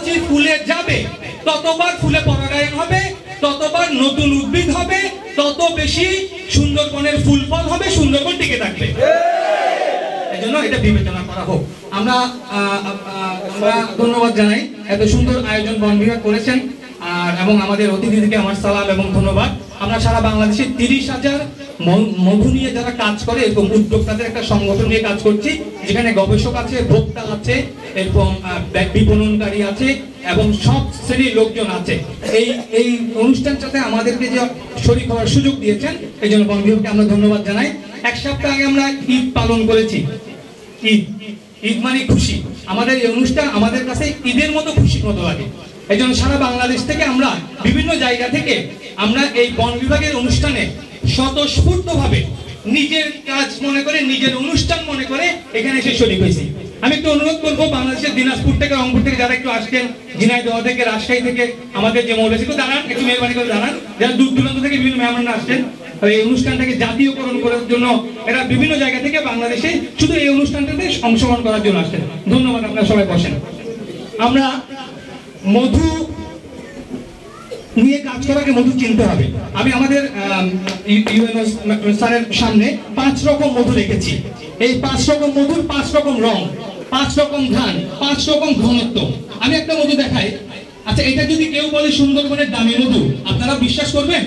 মৌমাছি ফুলে যাবে ততবার ফুলে পরাগায়ন হবে, ততবার নতুন উদ্ভিদ হবে, তত বেশি সুন্দরবনের ফুল ফল হবে, সুন্দরবন টিকে থাকবে। এজন্য এটা বিবেচনা করা হোক। আমরা ধন্যবাদ জানাই, এত সুন্দর আয়োজন বন বিভাগ করেছেন। আর এবং আমাদের অতিথিদেরকে আমার সালাম এবং ধন্যবাদ। আমরা সারা বাংলাদেশে 30,000 মধু নিয়ে যারা কাজ করে এরকম উদ্যোক্তাদের একটা সংগঠন নিয়ে কাজ করছি, যেখানে গবেষক আছে, ভোক্তা আছে, এরকম বিপণনকারী আছে এবং সব শ্রেণীর লোকজন আছে। এই অনুষ্ঠানটাতে আমাদেরকে যে শরীক হওয়ার সুযোগ দিয়েছেন এই জন্য বন বিভাগকে আমরা ধন্যবাদ জানাই। এক সপ্তাহ আগে আমরা ঈদ পালন করেছি। ঈদ মানে খুশি। আমাদের এই অনুষ্ঠান আমাদের কাছে ঈদের মতো খুশির মতো লাগে। এই জন্য সারা বাংলাদেশ থেকে আমরা বিভিন্ন জায়গা থেকে আমরা এই বন বিভাগের অনুষ্ঠানে স্বতঃস্ফূর্তভাবে নিজের কাজ মনে করে, নিজের অনুষ্ঠান মনে করে এখানে এসে শরীক হয়েছি। আমি একটু অনুরোধ করবো বাংলাদেশের দিনাজপুর থেকে, রংপুর থেকে যারা একটু আসছেন, ঝিনাইদহ থেকে, রাজশাহী থেকে, আমাদের যে মৌলভী দাঁড়ান, একটু মেহরবানি করে দাঁড়ান। যারা দূর দূরান্ত থেকে বিভিন্ন মেহমানরা আসছেন এই অনুষ্ঠানটাকে জাতীয়করণ করার জন্য, এরা বিভিন্ন জায়গা থেকে বাংলাদেশে শুধু এই অনুষ্ঠানটাতে অংশগ্রহণ করার জন্য আসছেন। ধন্যবাদ, আপনারা সবাই বসেন। আমরা মধু নিয়ে কাজ করাকে মধু চিনতে হবে। আমি আমাদের স্যারের সামনে 5 রকম মধু রেখেছি। এই 5 রকম মধুর 5 রকম রং, 5 রকম ধান, 5 রকম ঘনত্ব। আমি একটা মধু দেখাই। আচ্ছা, এটা যদি কেউ বলে সুন্দরবনের দামি মধু, আপনারা বিশ্বাস করবেন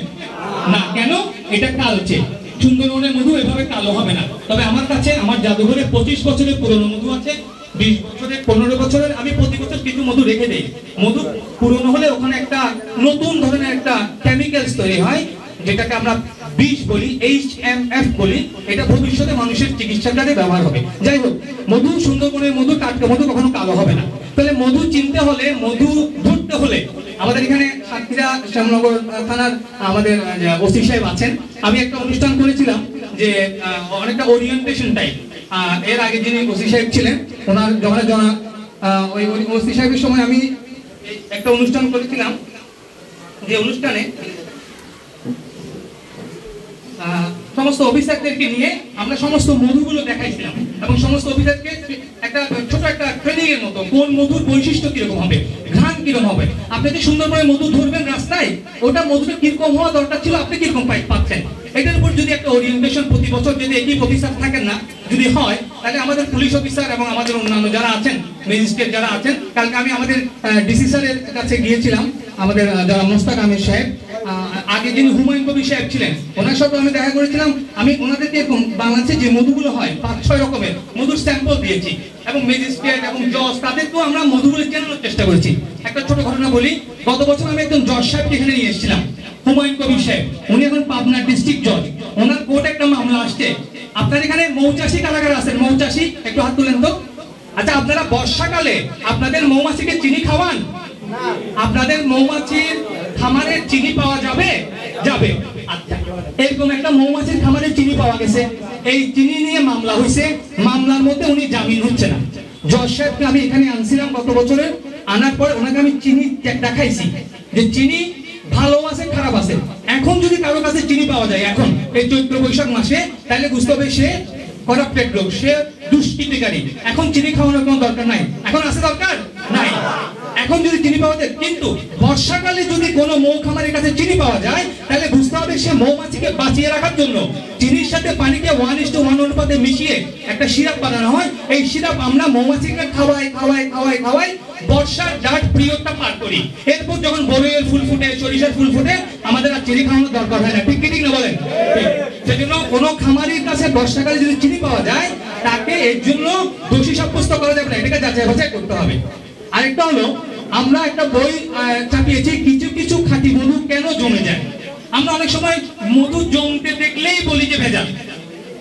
না? কেন? এটা কালচে। সুন্দরবনের মধু এভাবে কালো হবে না। তবে আমার কাছে আমার জাদুঘরে 25 বছরের পুরনো মধু আছে, 20 বছরের, 15 বছরের। আমি প্রতি বছর কিছু মধু রেখে দেই। মধু পুরনো হলে ওখানে একটা নতুন ধরনের একটা কেমিক্যালস তৈরি হয়, যেটাকে আমরা বিষ বলি, HMF বলি। এটা ভবিষ্যতে মানুষের চিকিৎসার কাজে ব্যবহার হবে। যাই হোক, মধু, সুন্দরবনের মধু, টাটকা মধু কখনো কালো হবে না। তাহলে মধু চিনতে হলে, মধু ধরতে হলে আমাদের এখানে সাতক্ষীরা শ্যামনগর থানার আমাদের ওসি সাহেব আছেন। আমি একটা অনুষ্ঠান করেছিলাম যে অনেকটা ওরিয়েন্টেশন টাইপ। এর আগে যিনি ওসি সাহেব ছিলেন, ওনার ওই ওসি সাহেবের সময় আমি একটা অনুষ্ঠান করেছিলাম, যে অনুষ্ঠানে সমস্ত অফিসারদেরকে নিয়ে আমরা সমস্ত মধুগুলো দেখাইছিলাম এবং সমস্ত অফিসারকে একটা ছোট একটা ট্রেনিং এর মতো, কোন মধুর বৈশিষ্ট্য কিরকম হবে, ঘ্রাণ কিরকম হবে। আপনি যে সুন্দরবনে মধু ধরবেন রাস্তায়, ওটা মধুটা কিরকম হওয়া দরকার ছিল, আপনি কিরকম পাচ্ছেন, এটার উপর যদি একটা ওরিয়েন্টেশন প্রতি বছর যদি একই অফিসার থাকেন না, যদি হয়, তাহলে আমাদের পুলিশ অফিসার এবং আমাদের অন্যান্য যারা আছেন, ম্যাজিস্ট্রেট যারা আছেন, কালকে আমি আমাদের ডিসি স্যারের কাছে গিয়েছিলাম, আমাদের যারা মোস্তাক আহমেদ সাহেব, আগে যিনি হুমায়ুন কবির সাহেব ছিলেন, ওনার সাথে আমি দেখা করেছিলাম। আমি ওনাদেরকে বাংলাদেশে যে মধুগুলো হয় 5-6 রকমের মধুর স্যাম্পল দিয়েছি এবং ম্যাজিস্ট্রেট এবং জজ তাদেরকেও আমরা মধুগুলো জানানোর চেষ্টা করেছি। একটা ছোট ঘটনা বলি। গত বছর আমি একজন জজ সাহেবকে এখানে নিয়ে এসেছিলাম, হুমায়ুন কবির সাহেব। উনি এখন পাবনা ডিস্ট্রিক্ট জজ। ওনার কোর্টে একটা মামলা আসছে। আপনার এখানে মৌচাষী কারাগার আছেন, মৌচাষী একটু হাত তুলেন তো। আচ্ছা, আপনারা বর্ষাকালে আপনাদের মৌমাছিকে চিনি খাওয়ান? আপনাদের মৌমাছির খামারের চিনি পাওয়া যাবে? যাবে। আচ্ছা, এরকম একটা মৌমাছির খামারের চিনি পাওয়া গেছে, এই চিনি নিয়ে মামলা হয়েছে। মামলার মধ্যে উনি জামিন হচ্ছে না। জজ সাহেবকে আমি এখানে আনছিলাম গত বছরে। আনার পর ওনাকে আমি চিনি দেখাইছি যে চিনি ভালো আছে, খারাপ আছে। এখন যদি কারো কাছে চিনি পাওয়া যায় এখন এই চৈত্র বৈশাখ মাসে, তাহলে বুঝতে হবে সে করাপ্টেড লোক, সে দুষ্কৃতিকারী। এখন চিনি খাওয়ানোর কোনো দরকার নাই। এখন আছে দরকার নাই। এখন যদি চিনি পাওয়া যায়, কিন্তু বর্ষাকালে যদি কোনো মৌ খামারের কাছে চিনি পাওয়া যায়, তাহলে বুঝতে হবে সে মৌমাছিকে বাঁচিয়ে রাখার জন্য চিনির সাথে পানিকে 1:1 অনুপাতে মিশিয়ে একটা সিরাপ বানানো হয়। এই সিরাপ আমরা মৌমাছিকে খাওয়াই বর্ষার ডাট পিরিয়ডটা পার করি। এরপর যখন বরইয়ের ফুল ফুটে, সরিষার ফুল ফুটে, আমাদের আর চিনি খাওয়ানোর দরকার হয় না। ঠিক কি ঠিক না বলেন? সেজন্য কোনো খামারের কাছে বর্ষাকালে যদি চিনি পাওয়া যায়, তাকে এর জন্য দোষী সাব্যস্ত করা যাবে না, এটাকে যাচাই বাছাই করতে হবে। আরেকটা হলো, আমরা একটা বই ছাপিয়েছি, কিছু কিছু খাঁটি মধু কেন জমে যায়। আমরা অনেক সময় মধু জমতে দেখলেই বলি যে ভেজাল।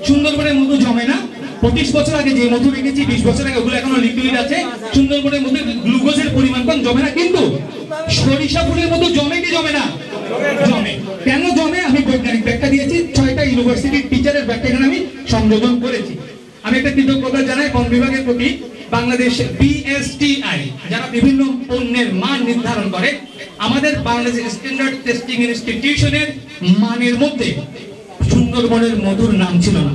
সুন্দরবনে মধু জমে না। 25 বছর আগে যে মধু রেখেছি, 20 বছর আগে, ওগুলো এখনো লিকুইড আছে। সুন্দরবনের মধ্যে গ্লুকোজের পরিমাণ কম, জমে না। কিন্তু সরিষা ফুলের মধু জমে কি জমে না? জমে। কেন জমে আমি বৈজ্ঞানিক ব্যাখ্যা দিয়েছি। 6টা ইউনিভার্সিটির টিচারের ব্যাখ্যা এখানে আমি সংযোজন করেছি। আমি একটা কৃতজ্ঞতা জানাই বন বিভাগের প্রতি। বাংলাদেশ BSTI যারা বিভিন্ন পণ্যের মান নির্ধারণ করে, আমাদের বাংলাদেশ স্ট্যান্ডার্ড টেস্টিং ইনস্টিটিউশনের মানের মধ্যে সুন্দরবনের মধুর নাম ছিল না।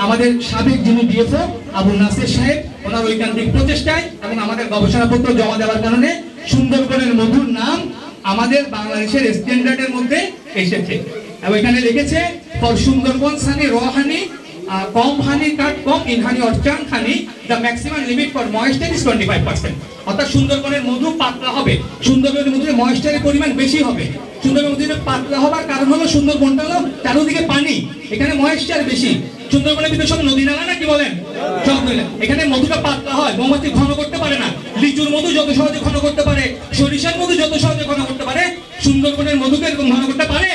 আমাদের সাবেক যিনি DFO আবু নাসির সাহেব ওনার ঐকান্তিক প্রচেষ্টায় এবং আমাদের গবেষণাপত্র জমা দেওয়ার কারণে সুন্দরবনের মধুর নাম আমাদের বাংলাদেশের স্ট্যান্ডার্ডের মধ্যে এসেছে। এবং এখানে লিখেছে ফর সুন্দরবন সানি র হানি কম হানি কাট কম ইন হানি অর চান honey the maximum limit for moisture is 25%। অর্থাৎ সুন্দরবনের মধু পাতলা হবে, সুন্দরবনের মধুতে ময়েশ্চারের পরিমাণ বেশি হবে। সুন্দরবনের মধুতে পাতলা হওয়ার কারণ হলো সুন্দরবনটা হলো চারদিকে পানি, এখানে ময়েশ্চার বেশি। সুন্দরবনের ভিতরে সব নদী নালা নাকি বলেন, সব নদী। এখানে মধুটা পাতলা হয়, মৌমাছি ঘন করতে পারে না। লিচুর মধু যত সহজে ঘন করতে পারে, সরিষার মধু যত সহজে ঘন করতে পারে, সুন্দরবনের মধুকে এরকম ঘন করতে পারে?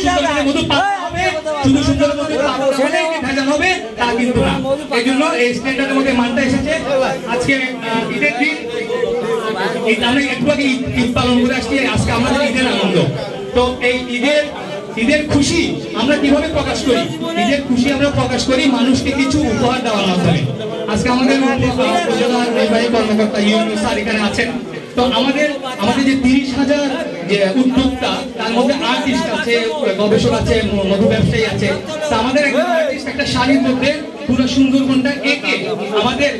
সুন্দরবনের মধু পাতলা হবে, শুধু সুন্দরবনের মধু পাতলা হলে ভেজাল হবে তা কিন্তু না। এই জন্য এই স্ট্যান্ডার্ডের মধ্যে মানটা এসেছে। আজকে ঈদের দিন, আমরা একটু আগে ঈদ পালন করে আসছি, আজকে আমাদের ঈদের আনন্দ। তো এই ঈদের খুশি আমরা কিভাবে প্রকাশ করি? ঈদের খুশি আমরা প্রকাশ করি মানুষকে কিছু উপহার দেওয়ার মাধ্যমে। আজকে আমাদের উপজেলা নির্বাহী কর্মকর্তা ইউনূস স্যার এখানে আছেন। তো আমাদের যে 30,000 যে উদ্যোক্তা, তার মধ্যে আর্টিস্ট আছে, গবেষক আছে, মধু ব্যবসায়ী আছে। তো আমাদের একজন আর্টিস্ট একটা শাড়ির মধ্যে পুরো সুন্দরবনটা এঁকে আমাদের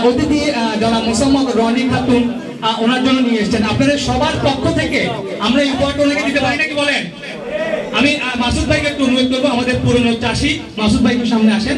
অতিথি যারা মোসাম্মদ রনি খাতুন ওনার জন্য নিয়ে এসেছেন। আপনাদের সবার পক্ষ থেকে আমরা এই উপহারটা ওনাকে দিতে পারি নাকি বলেন? আমি মাসুদ ভাইকে একটু অনুরোধ করবো, আমাদের পুরনো চাষি মাসুদ ভাইকে সামনে আসেন।